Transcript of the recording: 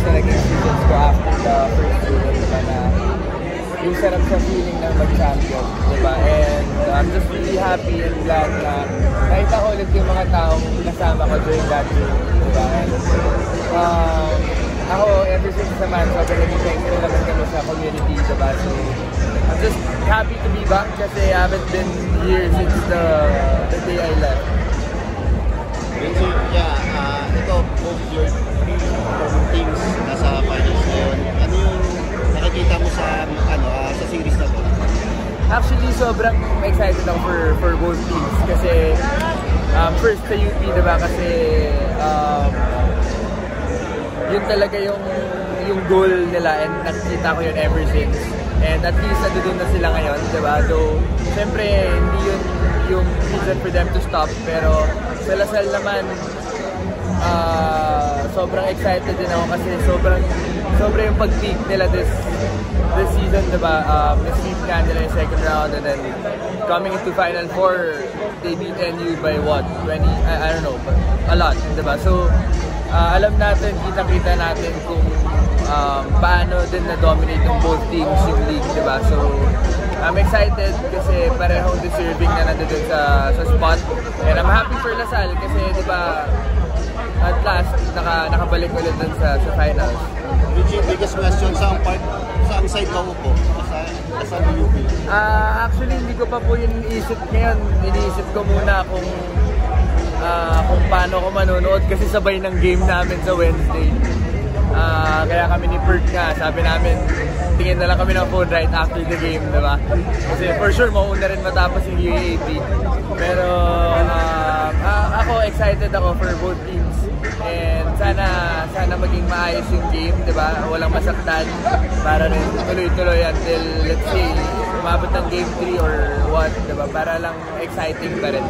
years na naging seasons ko after the first season, diba, na yung sarap sa feeling ng mag-champion, diba? And I'm just really happy and glad na nakita ko ulit yung mga taong kasama ko during that year, diba? And ako, ever since naman, sobrang naging thankful naman kami sa community, diba? So, I'm just happy to be back kasi I haven't been here since the day I left. So, yeah, ito, both your teams nasa finals ngayon. Ano yung nakikita mo sa sa series na to? Actually, sobrang excited ako for both teams kasi first sa UP, diba? Kasi yun talaga yung goal nila and nakikita ko yun ever since. And at least doon na sila ngayon, diba? Though, siyempre, hindi yun yung reason for them to stop. Pero sa Lasal naman, sobrang excited din ako kasi sobrang yung pag-peak nila this season, diba? Na-sweep ka nila yung second round and then coming into Final Four, they beat NU by what? 20? I don't know, but a lot, diba? So, alam natin, kita-kita natin kung paano din na-dominate ng both teams yung league, diba? So, I'm excited kasi parehong deserving na nandun sa spot. And I'm happy for Lasal kasi, diba, at last, nakabalik ulit dun sa finals. Which yung biggest question sa ang side ka mo po? Sa UP? Actually, hindi ko pa po yun iniisip ngayon. Iniisip ko muna kung paano ko manonood kasi sabay ng game namin sa Wednesday. Kaya kami ni Perk nga, sabi namin, tingin na lang kami ng phone right after the game, diba? Kasi for sure, mauna rin matapos yung UAAP. Pero ako, excited ako for both teams. And sana maging maayos yung game, diba? Walang masaktan para rin tuloy-tuloy until, let's say, umabot ng game 3 or what, diba? Para lang exciting pa rin.